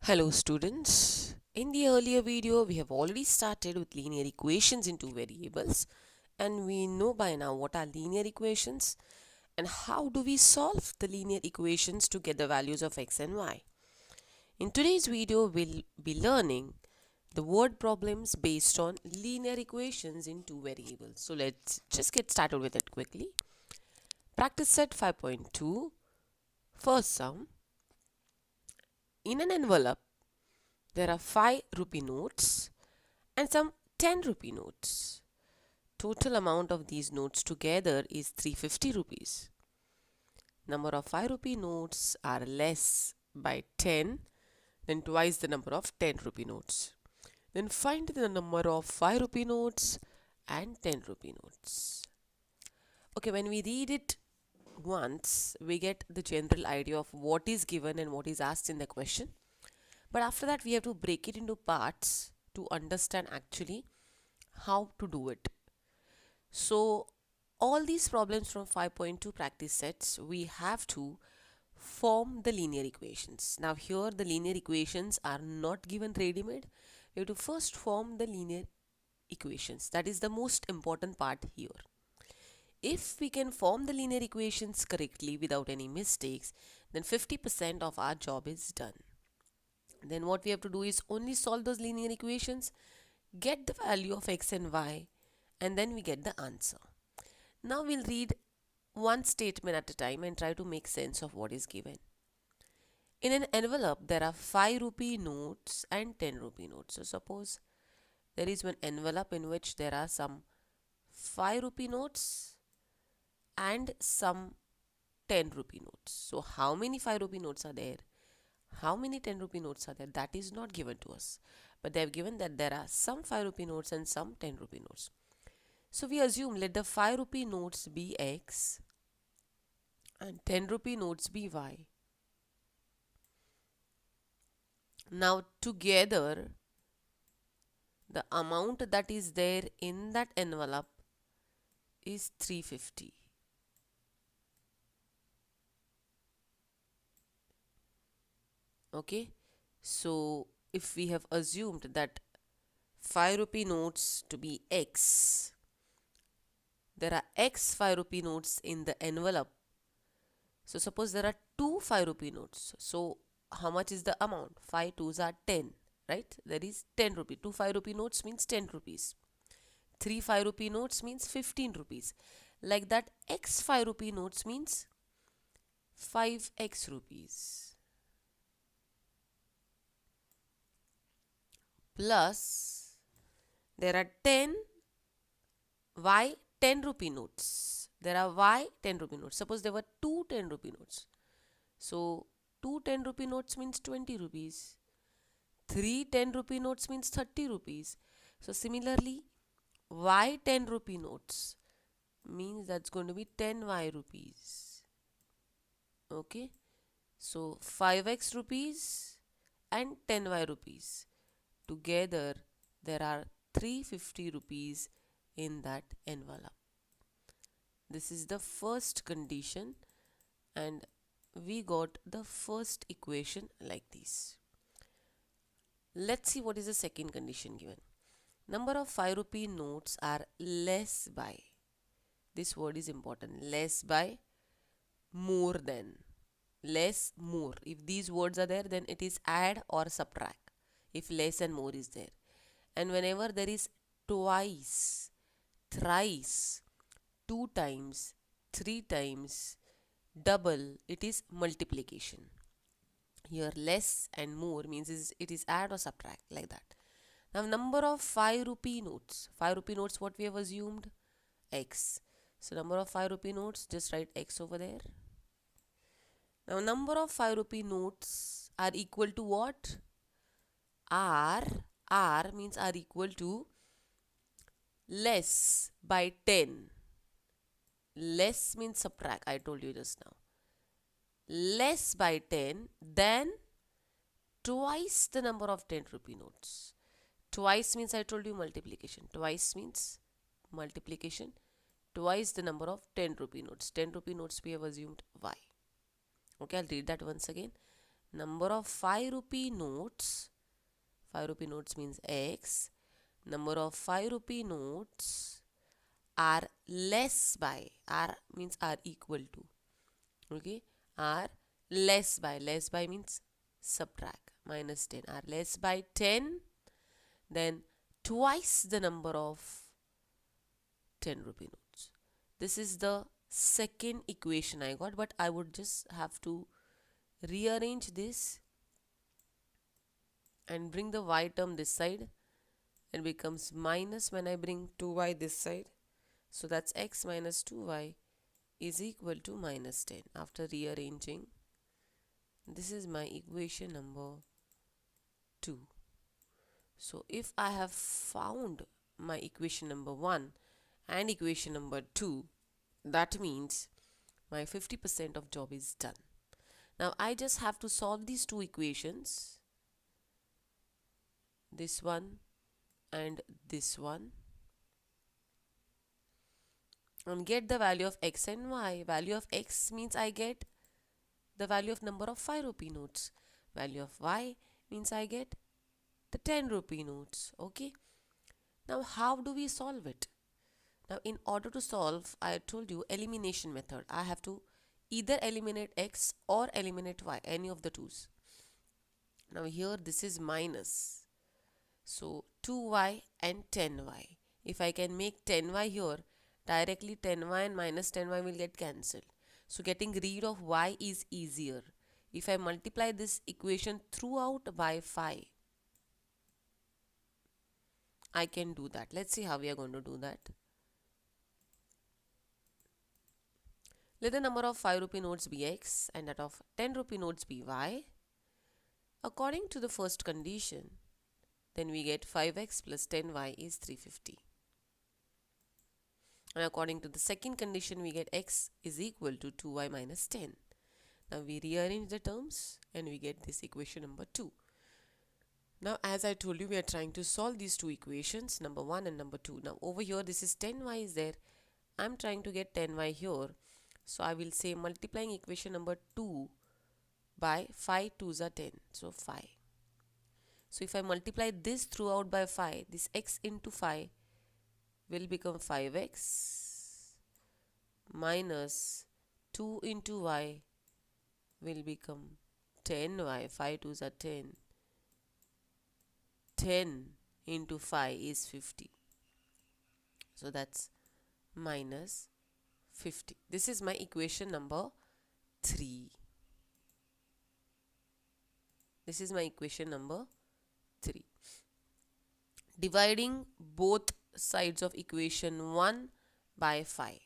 Hello students. In the earlier video we have already started with linear equations in two variables, and we know by now what are linear equations and how do we solve the linear equations to get the values of x and y. In today's video we'll be learning the word problems based on linear equations in two variables. So let's just get started with it quickly. Practice set 5.2. First sum. In an envelope there are 5 rupee notes and some 10 rupee notes. Total amount of these notes together is 350 rupees. Number of 5 rupee notes are less by 10 than twice the number of 10 rupee notes. Then find the number of 5 rupee notes and 10 rupee notes. Okay, when we read it once, we get the general idea of what is given and what is asked in the question. But after that, we have to break it into parts to understand actually how to do it. So all these problems from 5.2 practice sets, we have to form the linear equations. Now here the linear equations are not given ready-made. We have to first form the linear equations. That is the most important part here. If we can form the linear equations correctly without any mistakes, then 50% of our job is done. Then what we have to do is only solve those linear equations, get the value of x and y, and then we get the answer. Now we'll read one statement at a time and try to make sense of what is given. In an envelope, there are 5 rupee notes and 10 rupee notes. So suppose there is one envelope in which there are some 5 rupee notes and some 10 rupee notes. So how many 5 rupee notes are there? How many 10 rupee notes are there? That is not given to us. But they have given that there are some 5 rupee notes and some 10 rupee notes. So we assume let the 5 rupee notes be x and 10 rupee notes be y. Now together the amount that is there in that envelope is 350. Okay, so if we have assumed that 5 rupee notes to be x, there are x 5 rupee notes in the envelope. So suppose there are two 5 rupee notes. So how much is the amount? 5 twos are 10, right? There is 10 rupee. 2 5 rupee notes means 10 rupees. 3 5 rupee notes means 15 rupees. Like that, x 5 rupee notes means 5x rupees. Plus, there are 10 y 10 rupee notes. There are y 10 rupee notes. Suppose there were two 10 rupee notes. So, two 10 rupee notes means 20 rupees. Three 10 rupee notes means 30 rupees. So, similarly, y 10 rupee notes means that's going to be 10y rupees. Okay. So, 5x rupees and 10y rupees. Together, there are 350 rupees in that envelope. This is the first condition, and we got the first equation like this. Let's see what is the second condition given. Number of 5 rupee notes are less by. This word is important. Less by, more than. Less, more. If these words are there, then it is add or subtract. If less and more is there. And whenever there is twice, thrice, two times, three times, double, it is multiplication. Here less and more means it is add or subtract, like that. Now number of 5 rupee notes. 5 rupee notes, what we have assumed? X. So number of 5 rupee notes, just write X over there. Now number of 5 rupee notes are equal to what? R means are equal to less by 10. Less means subtract, I told you just now. Less by 10 than twice the number of 10 rupee notes. Twice means I told you multiplication. Twice means multiplication. Twice the number of 10 rupee notes. 10 rupee notes we have assumed y. Okay, I'll read that once again. number of 5 rupee notes, 5 rupee notes means X, number of 5 rupee notes are less by, are means are equal to, okay, are less by means subtract, minus 10, are less by 10, then twice the number of 10 rupee notes. This is the second equation I got, but I would just have to rearrange this and bring the y term this side, and becomes minus when I bring 2y this side. So that's x minus 2y is equal to minus 10 after rearranging. This is my equation number 2. So if I have found my equation number 1 and equation number 2, that means my 50% of job is done. Now I just have to solve these two equations, this one and this one, and get the value of x and y. Value of x means I get the value of number of 5 rupee notes. Value of y means I get the 10 rupee notes. Okay. Now how do we solve it? Now in order to solve, I told you elimination method. I have to either eliminate x or eliminate y, any of the twos. Now here this is minus, so 2y and 10y. If I can make 10y here, directly 10y and minus 10y will get cancelled. So getting rid of y is easier. If I multiply this equation throughout by 5, I can do that. Let's see how we are going to do that. Let the number of 5 rupee notes be x and that of 10 rupee notes be y. According to the first condition, then we get 5x plus 10y is 350. And according to the second condition, we get x is equal to 2y minus 10. Now we rearrange the terms and we get this equation number 2. Now as I told you, we are trying to solve these two equations, number 1 and number 2. Now over here this is 10y is there. I'm trying to get 10y here. So I will say multiplying equation number 2 by 5 2s are 10. So 5. So if I multiply this throughout by 5, this x into 5 will become 5x minus 2 into y will become 10y. 5 2s are 10. 10 into 5 is 50. So that's minus 50. This is my equation number 3. This is my equation number 3. Dividing both sides of equation 1 by 5.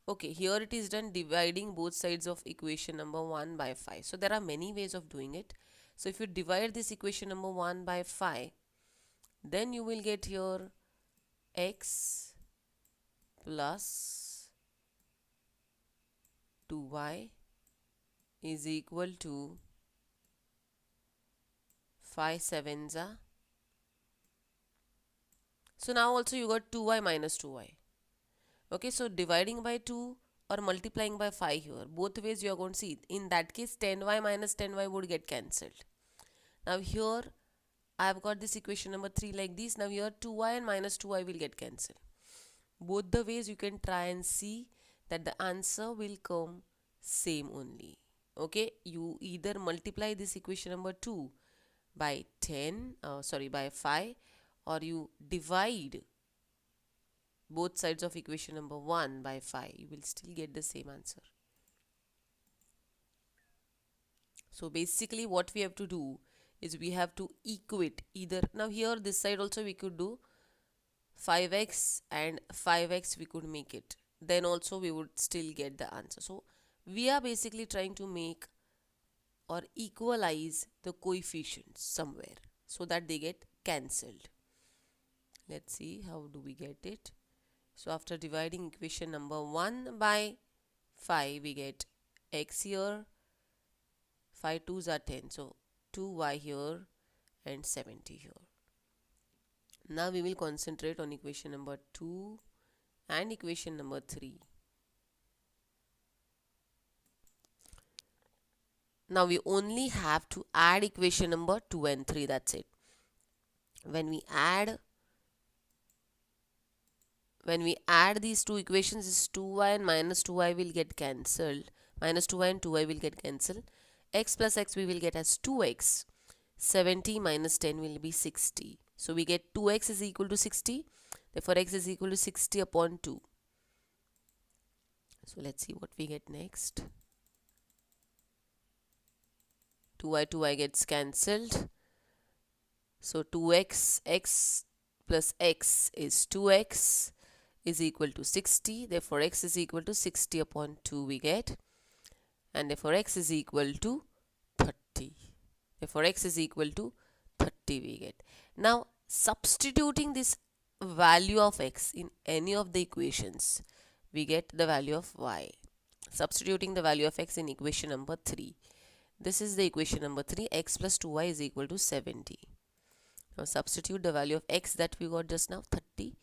Okay, here it is done, dividing both sides of equation number 1 by 5. So there are many ways of doing it. So if you divide this equation number 1 by 5, then you will get here x plus 2y is equal to 5 sevens are. So now also you got 2y minus 2y. Okay, so dividing by 2 or multiplying by 5 here, both ways you are going to see. In that case, 10y minus 10y would get cancelled. Now here I have got this equation number 3 like this. Now here 2y and minus 2y will get cancelled. Both the ways you can try and see that the answer will come same only. Okay, you either multiply this equation number 2 by by 5, or you divide both sides of equation number 1 by 5. You will still get the same answer. So basically what we have to do is we have to equate either. Now here this side also we could do 5x and 5x we could make it. Then also we would still get the answer. So we are basically trying to make or equalize the coefficients somewhere so that they get cancelled. Let's see how do we get it. So after dividing equation number 1 by 5, we get x here, 5 2s are 10, so 2y here and 70 here. Now we will concentrate on equation number 2 and equation number 3. Now we only have to add equation number 2 and 3. That's it. When we add these two equations, is 2y and minus 2y will get cancelled. Minus 2y and 2y will get cancelled. X plus x we will get as 2x. 70 minus 10 will be 60. So we get 2x is equal to 60. Therefore x is equal to 60 upon 2. So let's see what we get next. 2y gets cancelled. So 2x, x plus x is 2x is equal to 60. Therefore x is equal to 60 upon 2 we get. And therefore x is equal to 30. Therefore x is equal to 30 we get. Now substituting this value of x in any of the equations, we get the value of y. Substituting the value of x in equation number 3. This is the equation number 3. X plus 2y is equal to 70. Now substitute the value of x that we got just now, 30,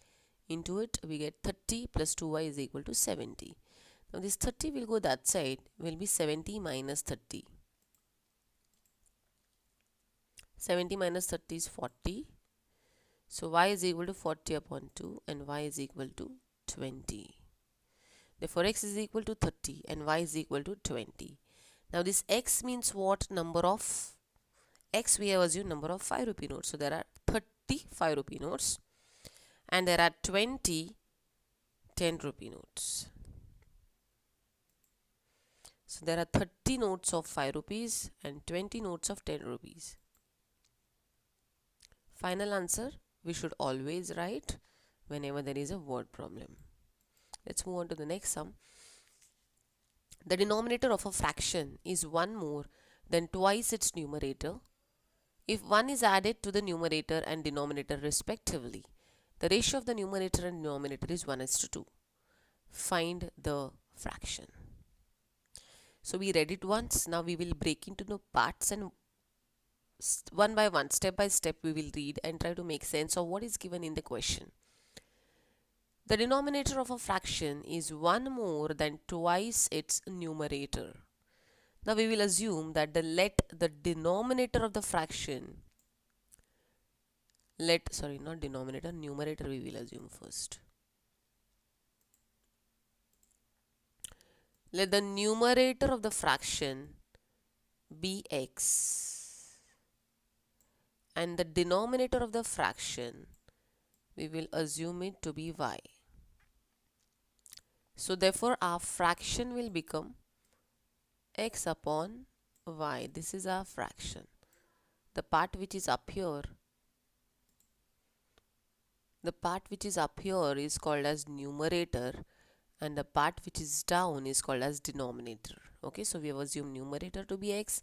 into it. We get 30 plus 2y is equal to 70. Now this 30 will go that side, will be 70 minus 30. 70 minus 30 is 40. So y is equal to 40 upon 2 and y is equal to 20. Therefore x is equal to 30 and y is equal to 20. Now this x means what? Number of x, we have assumed number of 5 rupee notes. So there are 30 5 rupee notes and there are 20 10 rupee notes. So there are 30 notes of 5 rupees and 20 notes of 10 rupees. Final answer we should always write whenever there is a word problem. Let's move on to the next sum. The denominator of a fraction is 1 more than twice its numerator if 1 is added to the numerator and denominator respectively. The ratio of the numerator and denominator is 1:2. Find the fraction. So we read it once. Now we will break into the parts and one by one, step by step, we will read and try to make sense of what is given in the question. The denominator of a fraction is 1 more than twice its numerator. Now we will assume that the denominator of the fraction, numerator we will assume first. Let the numerator of the fraction be x and the denominator of the fraction, we will assume it to be y. So therefore our fraction will become x upon y. This is our fraction. The part which is up here, is called as numerator and the part which is down is called as denominator. Okay, so we have assumed numerator to be x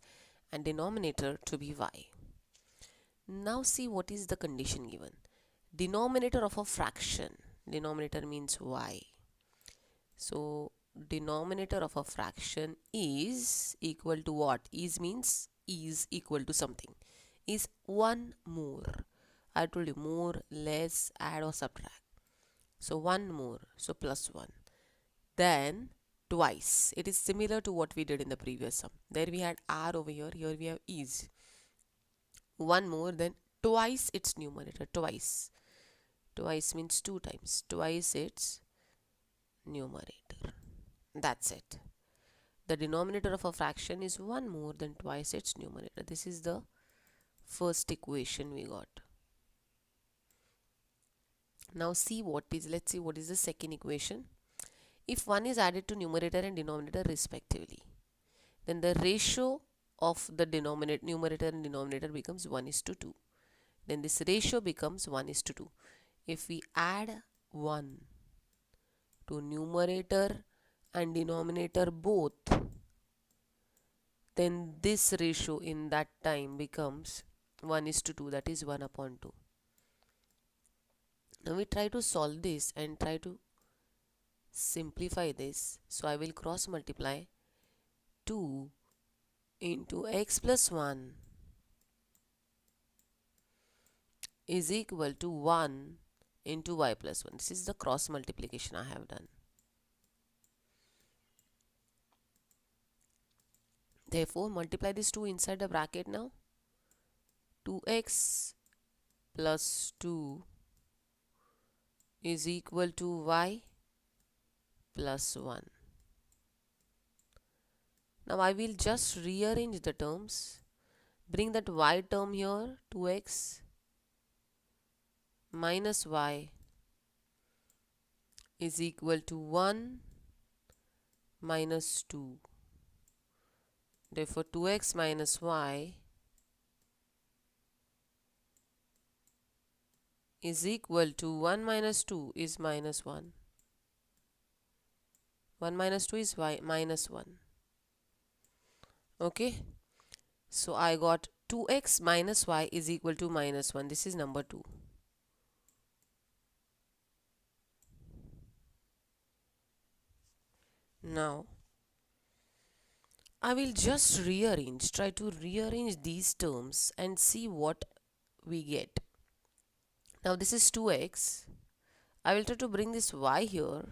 and denominator to be y. Now see what is the condition given. Denominator of a fraction, denominator means y. So denominator of a fraction is equal to what? Is means is equal to something. Is 1 more. I told you more, less, add or subtract. So 1 more, so plus 1. Then twice. It is similar to what we did in the previous sum. There we had r over here, here we have is. 1 more than twice its numerator, twice. Twice means 2 times. Twice its numerator. That's it. The denominator of a fraction is 1 more than twice its numerator. This is the first equation we got. Now let's see what is the second equation. If 1 is added to numerator and denominator respectively, then the ratio of the numerator and denominator becomes 1:2. Then this ratio becomes 1:2. If we add 1 to numerator and denominator both, then this ratio in that time becomes 1:2, that is 1 upon 2. Now we try to solve this and try to simplify this. So I will cross multiply 2 into x plus 1 is equal to 1 into y plus 1. This is the cross multiplication I have done. Therefore, multiply this 2 inside the bracket now. 2x plus 2 is equal to y plus 1. Now I will just rearrange the terms. Bring that y term here, 2x minus y is equal to 1 minus 2. Therefore, 2x minus y is equal to 1 minus 2 is minus 1. 1 minus 2 is y minus 1. Okay. So I got 2x minus y is equal to minus 1. This is number 2. Now I will just try to rearrange these terms and see what we get. Now this is 2x. I will try to bring this y here.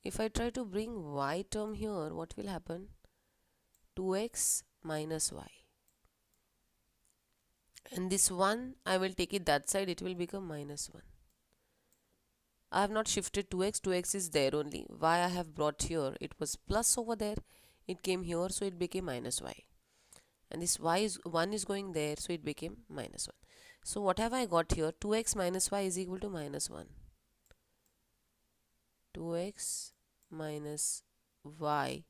If I try to bring y term here, what will happen? 2x minus y. And this 1, I will take it that side, it will become minus 1. I have not shifted 2x is there only. Y I have brought here, it was plus over there, it came here, so it became minus y. And this 1 is going there, so it became minus 1. So what have I got here? 2x minus y is equal to minus 1. 2x minus y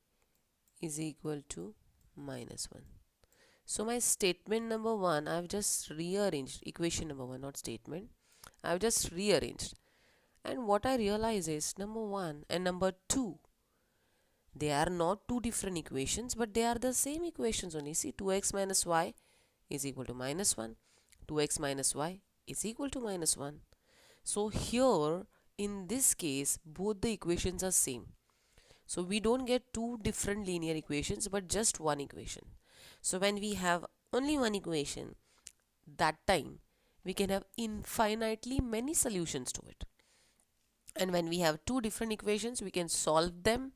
is equal to minus 1. So my statement number 1, I have just rearranged, equation number 1, not statement. I have just rearranged. And what I realize is number 1 and number 2, they are not two different equations, but they are the same equations only. See, 2x minus y is equal to minus 1. 2x minus y is equal to minus 1. So here, in this case, both the equations are same. So we don't get two different linear equations, but just one equation. So when we have only one equation, that time we can have infinitely many solutions to it. And when we have two different equations, we can solve them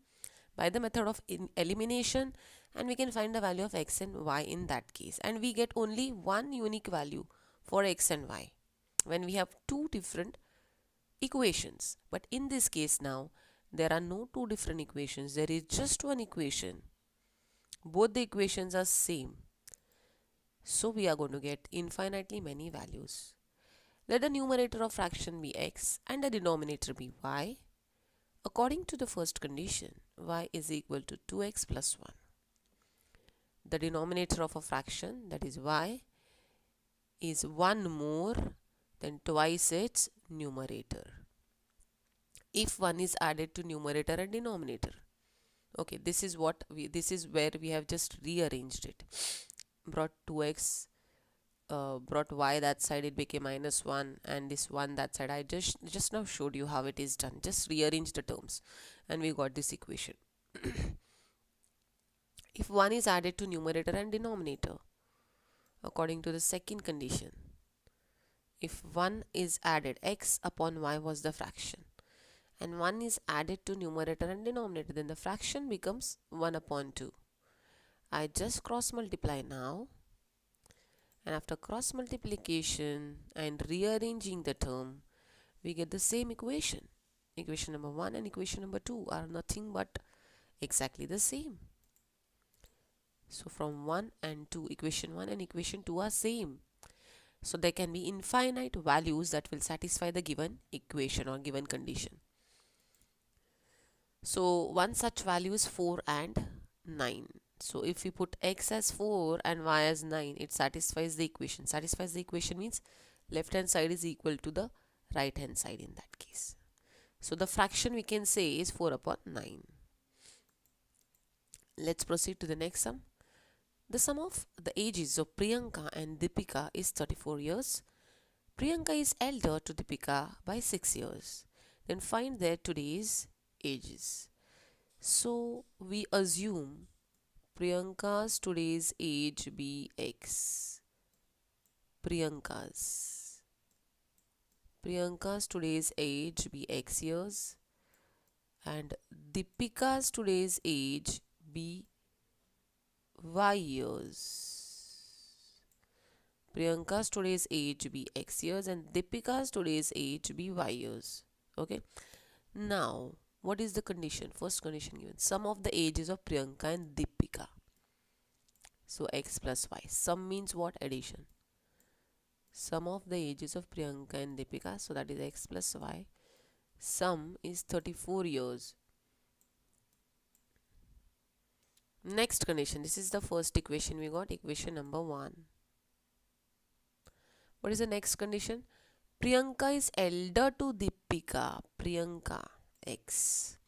by the method of elimination, and we can find the value of x and y in that case. And we get only one unique value for x and y when we have two different equations. But in this case now, there are no two different equations. There is just one equation. Both the equations are same. So we are going to get infinitely many values. Let the numerator of fraction be x and the denominator be y. According to the first condition, y is equal to 2x plus 1. The denominator of a fraction, that is y, is 1 more than twice its numerator, if 1 is added to numerator and denominator. Okay, this is where we have just rearranged it. Brought 2x, brought y that side, it became minus 1, and this 1 that side. I just now showed you how it is done. Just rearrange the terms and we got this equation. If 1 is added to numerator and denominator, according to the second condition, if 1 is added, x upon y was the fraction, and 1 is added to numerator and denominator, then the fraction becomes 1 upon 2. I just cross multiply now, and after cross multiplication and rearranging the term, we get the same equation. Equation number 1 and equation number 2 are nothing but exactly the same. So from 1 and 2, equation 1 and equation 2 are same. So there can be infinite values that will satisfy the given equation or given condition. So one such value is 4 and 9. So if we put x as 4 and y as 9, it satisfies the equation. Satisfies the equation means left hand side is equal to the right hand side in that case. So the fraction we can say is 4 upon 9. Let's proceed to the next sum. The sum of the ages of Priyanka and Deepika is 34 years. Priyanka is elder to Deepika by 6 years. Then find their today's ages. So we assume Priyanka's today's age be x. Priyanka's today's age be x years, and Deepika's today's age be Y years. Priyanka's today's age be X years and Deepika's today's age be Y years. Okay. Now, what is the condition? First condition given. Sum of the ages of Priyanka and Deepika. So X plus Y. Sum means what? Addition. Sum of the ages of Priyanka and Deepika. So that is X plus Y. Sum is 34 years. Next condition. This is the first equation we got. Equation number 1. What is the next condition? Priyanka is elder to Deepika. Priyanka X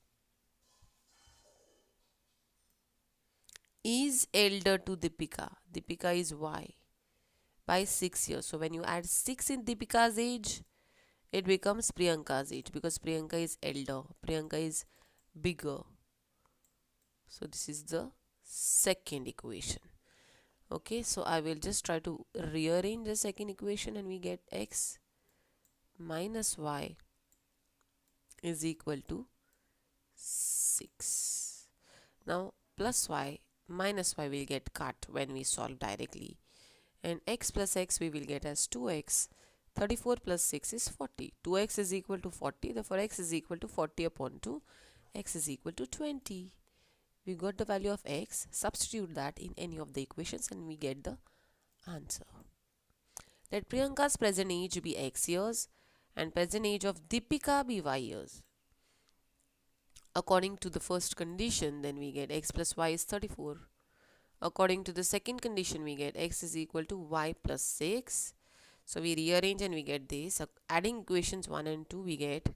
is elder to Deepika. Deepika is Y by 6 years. So when you add 6 in Deepika's age, it becomes Priyanka's age because Priyanka is elder. Priyanka is bigger. So this is the second equation. Okay, so I will just try to rearrange the second equation and we get X minus Y is equal to 6. Now plus Y minus Y will get cut when we solve directly, and X plus X we will get as 2X. 34 plus 6 is 40. 2X is equal to 40, therefore X is equal to 40 upon 2. X is equal to 20. We got the value of X, substitute that in any of the equations and we get the answer. Let Priyanka's present age be X years and present age of Deepika be Y years. According to the first condition, then we get X plus Y is 34. According to the second condition, we get X is equal to Y plus 6. So we rearrange and we get this. Adding equations 1 and 2, we get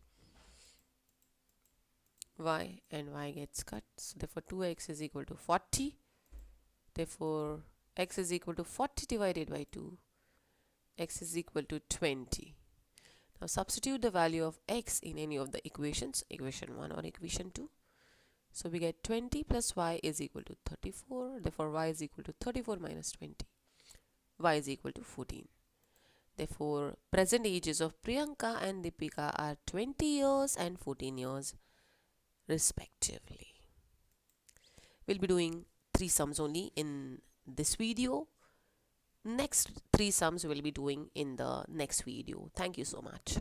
Y and Y gets cut. So therefore 2X is equal to 40. Therefore X is equal to 40 divided by 2. X is equal to 20. Now substitute the value of X in any of the equations, equation 1 or equation 2. So we get 20 plus Y is equal to 34. Therefore Y is equal to 34 minus 20. Y is equal to 14. Therefore present ages of Priyanka and Deepika are 20 years and 14 years respectively. We'll be doing 3 sums only in this video. Next 3 sums we'll be doing in the next video. Thank you so much.